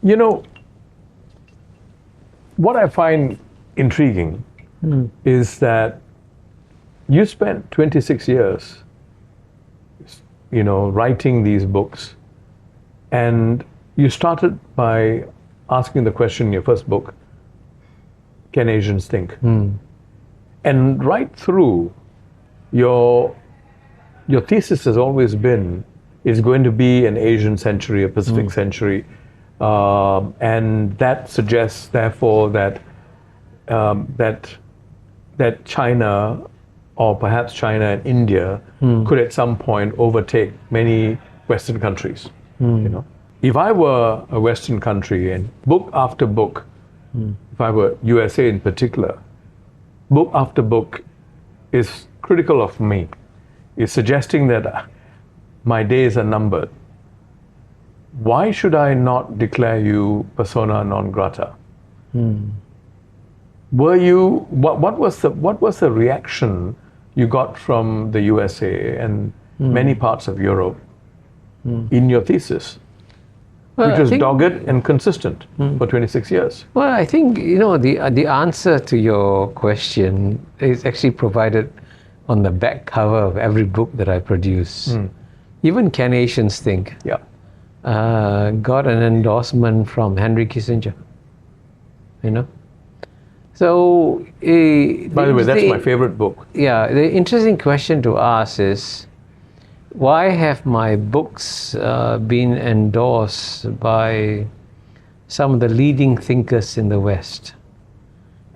You know, what I find intriguing is that you spent 26 years, writing these books, and you started by asking the question in your first book, can Asians think? And right through, your thesis has always been, it's going to be an Asian century, a Pacific century, and that suggests, therefore, that that China, or perhaps China and India, could at some point overtake many Western countries. If I were a Western country, and book after book, if I were USA in particular, book after book is critical of me, is suggesting that my days are numbered. Why should I not declare you persona non grata? Were you? What was the reaction you got from the USA and many parts of Europe in your thesis, which was dogged and consistent for 26 years? Well, I think the answer to your question is actually provided on the back cover of every book that I produce. Even Can Asians Think? Yeah. Got an endorsement from Henry Kissinger. So, by the way, that's my favorite book. Yeah, the interesting question to ask is, why have my books been endorsed by some of the leading thinkers in the West?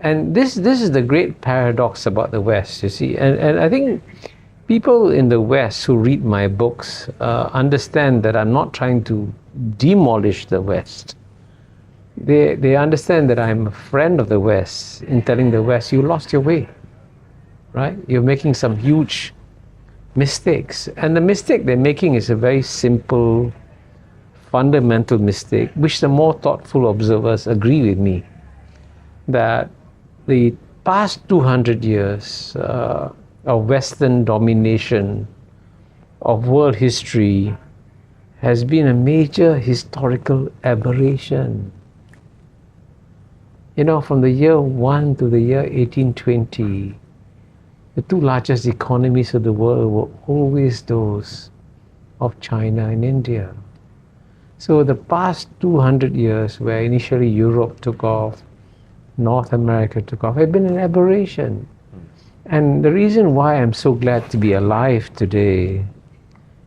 And this is the great paradox about the West, you see. And I think people in the West who read my books understand that I'm not trying to demolish the West. They understand that I'm a friend of the West in telling the West, you lost your way, right? You're making some huge mistakes. And the mistake they're making is a very simple, fundamental mistake, which the more thoughtful observers agree with me, that the past 200 years of Western domination of world history has been a major historical aberration. From the year 1 to the year 1820, the two largest economies of the world were always those of China and India. So the past 200 years, where initially Europe took off, North America took off, have been an aberration. And the reason why I'm so glad to be alive today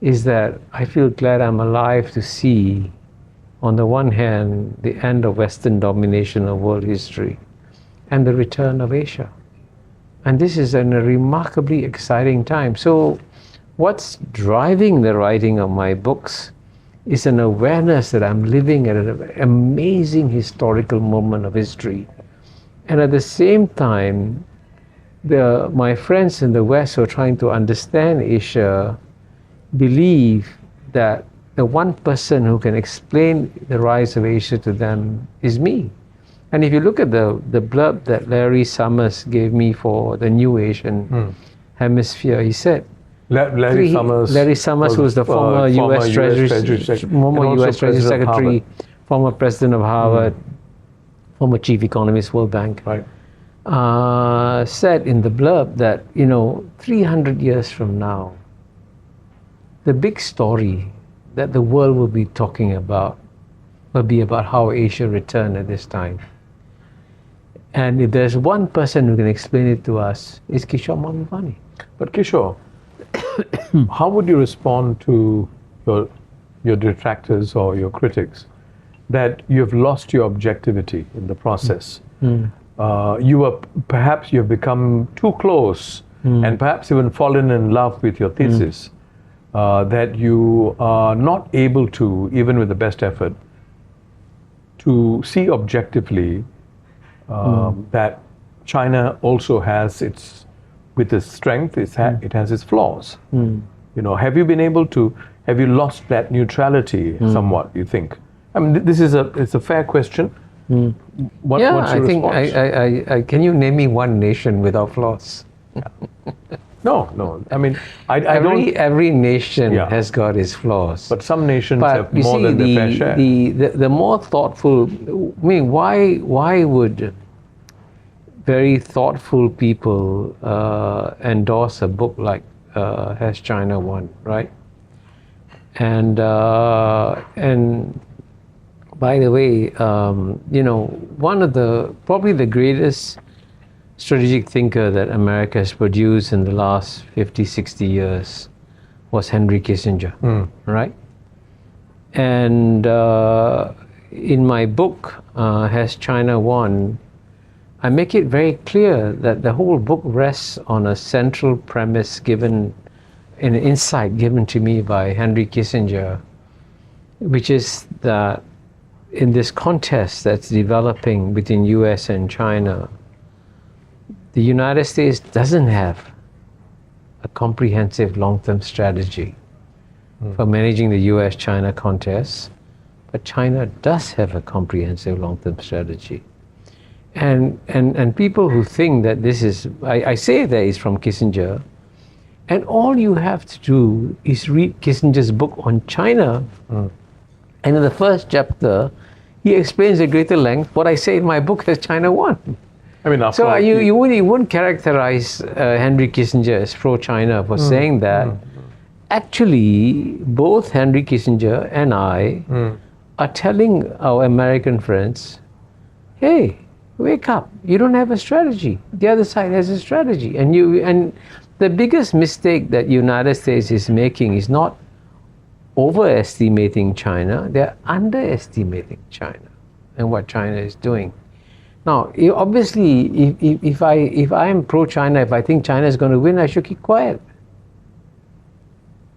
is that I feel glad I'm alive to see, on the one hand, the end of Western domination of world history and the return of Asia. And this is a remarkably exciting time. So what's driving the writing of my books is an awareness that I'm living at an amazing historical moment of history. And at the same time, my friends in the West who are trying to understand Asia believe that the one person who can explain the rise of Asia to them is me. And if you look at the blurb that Larry Summers gave me for the New Asian Hemisphere, he said, Larry Summers, who was the former U.S. Treasury Secretary, former President of Harvard, former Chief Economist, World Bank, said in the blurb that, 300 years from now, the big story that the world will be talking about will be about how Asia returned at this time. And if there's one person who can explain it to us, it's Kishore Mahbubani. But Kishore, how would you respond to your detractors or your critics that you've lost your objectivity in the process? You've become too close and perhaps even fallen in love with your thesis, that you are not able to, even with the best effort, to see objectively that China also has with its strength, it has its flaws. Have you lost that neutrality somewhat, you think? I mean, it's a fair question. What's your response? Can you name me one nation without flaws? No. I mean, I don't. Every nation Yeah. has got its flaws. But some nations But have you more see, than their fair share. the more thoughtful, I mean, why would very thoughtful people endorse a book like Has China Won, right? And by the way, one of probably the greatest strategic thinker that America has produced in the last 50, 60 years was Henry Kissinger, right? And in my book, Has China Won, I make it very clear that the whole book rests on a central premise given, an insight given to me by Henry Kissinger, which is that in this contest that's developing between US and China, the United States doesn't have a comprehensive long-term strategy for managing the US-China contest, but China does have a comprehensive long-term strategy. And people who think that this is, I say that is from Kissinger, and all you have to do is read Kissinger's book on China, and in the first chapter, he explains at greater length what I say in my book, Has China Won? I mean, after So all, you wouldn't characterize Henry Kissinger as pro-China for saying that. Actually, both Henry Kissinger and I are telling our American friends, hey, wake up, you don't have a strategy. The other side has a strategy. And the biggest mistake that United States is making is not overestimating China, they're underestimating China and what China is doing. Now, obviously, if I am pro-China, if I think China is going to win, I should keep quiet.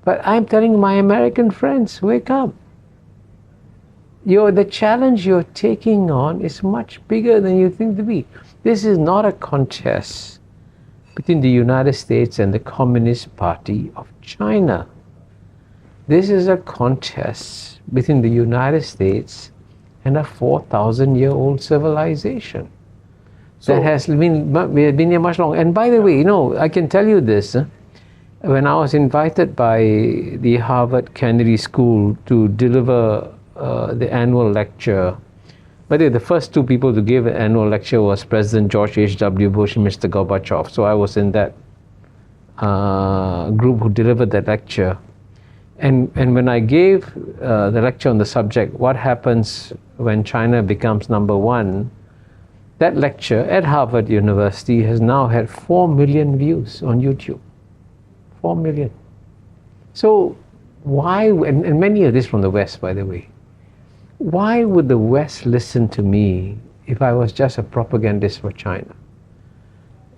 But I'm telling my American friends, wake up. The challenge you're taking on is much bigger than you think to be. This is not a contest between the United States and the Communist Party of China. This is a contest between the United States and a 4,000-year-old civilization that has been here much longer. And by the way, I can tell you this. When I was invited by the Harvard Kennedy School to deliver the annual lecture, by the way, the first two people to give an annual lecture was President George H.W. Bush and Mr. Gorbachev. So I was in that group who delivered that lecture. And when I gave the lecture on the subject, what happens when China becomes number one, that lecture at Harvard University has now had 4 million views on YouTube. 4 million. So why, and many of this from the West, by the way, why would the West listen to me if I was just a propagandist for China?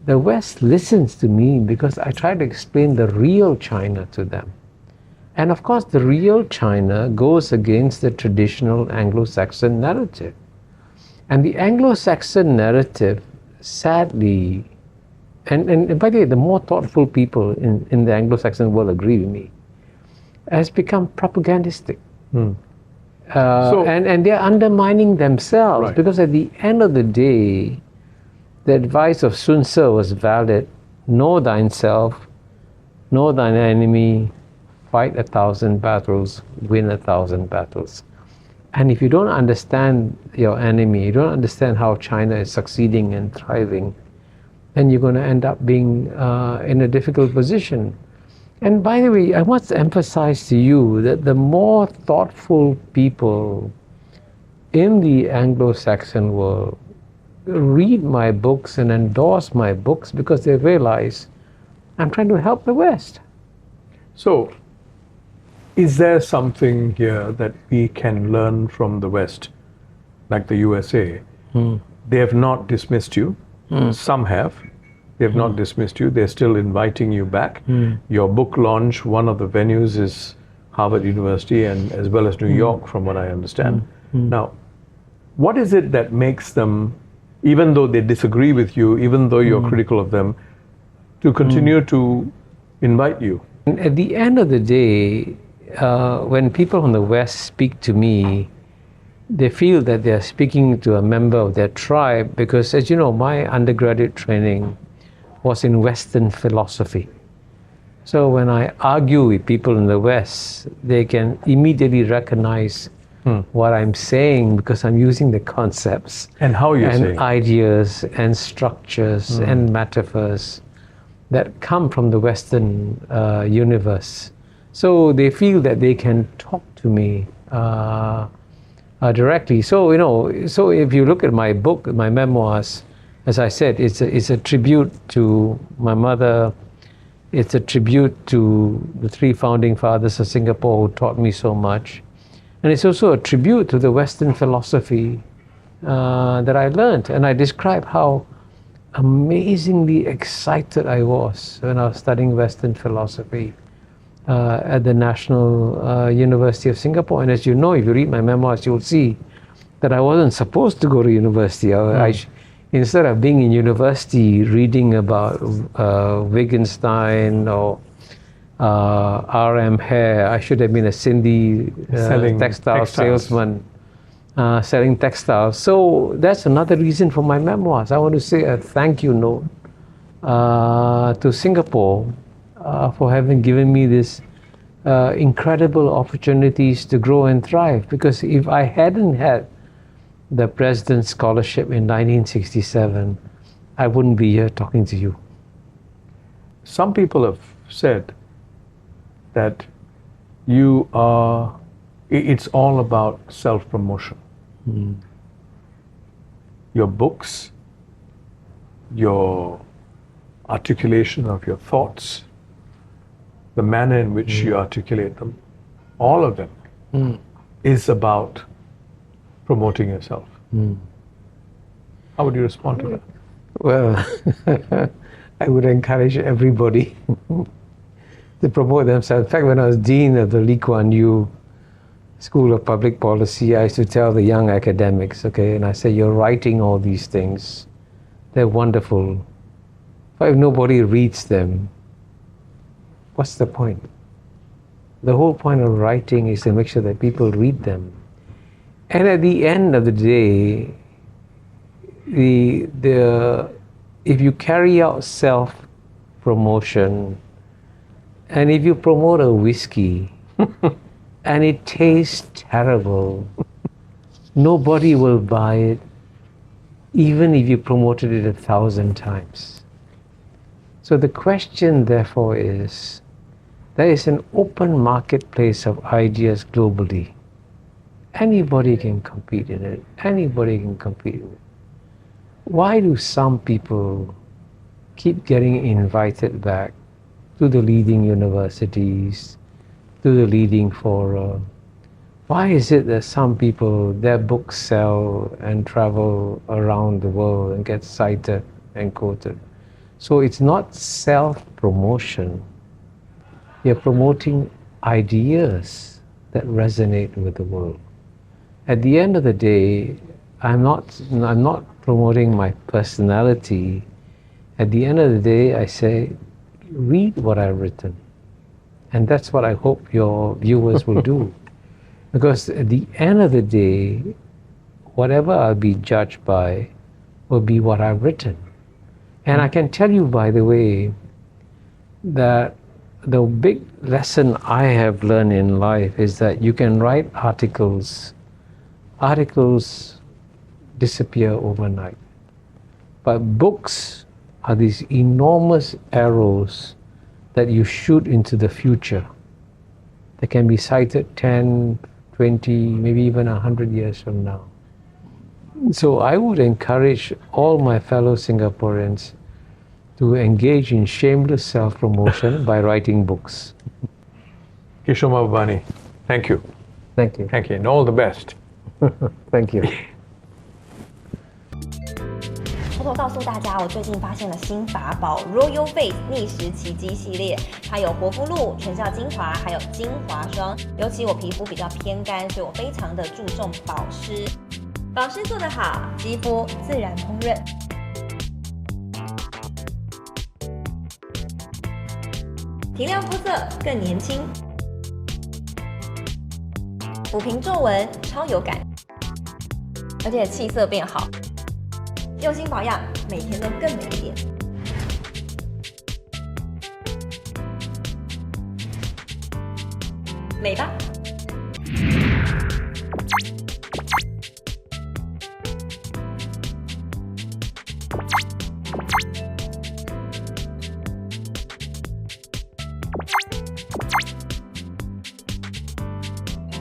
The West listens to me because I try to explain the real China to them. And of course, the real China goes against the traditional Anglo-Saxon narrative. And the Anglo-Saxon narrative, sadly, and by the way, the more thoughtful people in the Anglo-Saxon world agree with me, has become propagandistic. And they're undermining themselves, Right. because at the end of the day, the advice of Sun Tzu was valid: know thyself, know thine enemy, fight 1,000 battles, win 1,000 battles. And if you don't understand your enemy, you don't understand how China is succeeding and thriving, then you're going to end up being in a difficult position. And by the way, I must emphasize to you that the more thoughtful people in the Anglo-Saxon world read my books and endorse my books because they realize I'm trying to help the West. So, is there something here that we can learn from the West, like the USA? They have not dismissed you. Some have. They have not dismissed you. They're still inviting you back. Your book launch, one of the venues is Harvard University, and as well as New York, from what I understand. Now, what is it that makes them, even though they disagree with you, even though you're critical of them, to continue to invite you? And at the end of the day, when people from the West speak to me, they feel that they're speaking to a member of their tribe, because, as you know, my undergraduate training was in Western philosophy. So when I argue with people in the West, they can immediately recognize what I'm saying because I'm using the concepts And how you're saying and ideas and structures and metaphors that come from the Western universe. So they feel that they can talk to me directly. So, you know, so if you look at my book, my memoirs, as I said, it's a tribute to my mother. It's a tribute to the 3 founding fathers of Singapore who taught me so much. And it's also a tribute to the Western philosophy that I learned. And I describe how amazingly excited I was when I was studying Western philosophy at the National University of Singapore. And as you know, if you read my memoirs, you'll see that I wasn't supposed to go to university. Instead of being in university reading about Wittgenstein or R.M. Hare, I should have been a Sindhi textile salesman selling textiles. So that's another reason for my memoirs. I want to say a thank you note to Singapore for having given me this incredible opportunities to grow and thrive. Because if I hadn't had the President's Scholarship in 1967, I wouldn't be here talking to you. Some people have said that you are, it's all about self-promotion. Your books, your articulation of your thoughts, the manner in which you articulate them, all of them is about promoting yourself. How would you respond to that? Well, I would encourage everybody to promote themselves. In fact, when I was dean of the Lee Kuan Yew School of Public Policy, I used to tell the young academics, okay, and I say, you're writing all these things. They're wonderful. But if nobody reads them, what's the point? The whole point of writing is to make sure that people read them. And at the end of the day, if you carry out self-promotion, and if you promote a whiskey, and it tastes terrible, nobody will buy it, even if you promoted it 1,000 times. So the question, therefore, is, there is an open marketplace of ideas globally. Anybody can compete in it. Anybody can compete in it. Why do some people keep getting invited back to the leading universities, to the leading fora? Why is it that some people, their books sell and travel around the world and get cited and quoted? So it's not self-promotion. You're promoting ideas that resonate with the world. At the end of the day, I'm not promoting my personality. At the end of the day, I say, read what I've written. And that's what I hope your viewers will do. Because at the end of the day, whatever I'll be judged by will be what I've written. And I can tell you, by the way, that the big lesson I have learned in life is that you can write articles. Articles disappear overnight. But books are these enormous arrows that you shoot into the future. They can be cited 10, 20, maybe even 100 years from now. So I would encourage all my fellow Singaporeans to engage in shameless self-promotion by writing books. Kishore Mahbubani, thank you. Thank you. Thank you, and all the best. Thank you. 偷偷告诉大家，我最近发现了新法宝 Royal Face 逆时奇迹系列，它有活肤露、全效精华，还有精华霜。尤其我皮肤比较偏干，所以我非常的注重保湿。保湿做得好，肌肤自然烹润。提亮肤色更年轻，抚平皱纹超有感，而且气色变好。用心保养，每天都更美一点。美吧。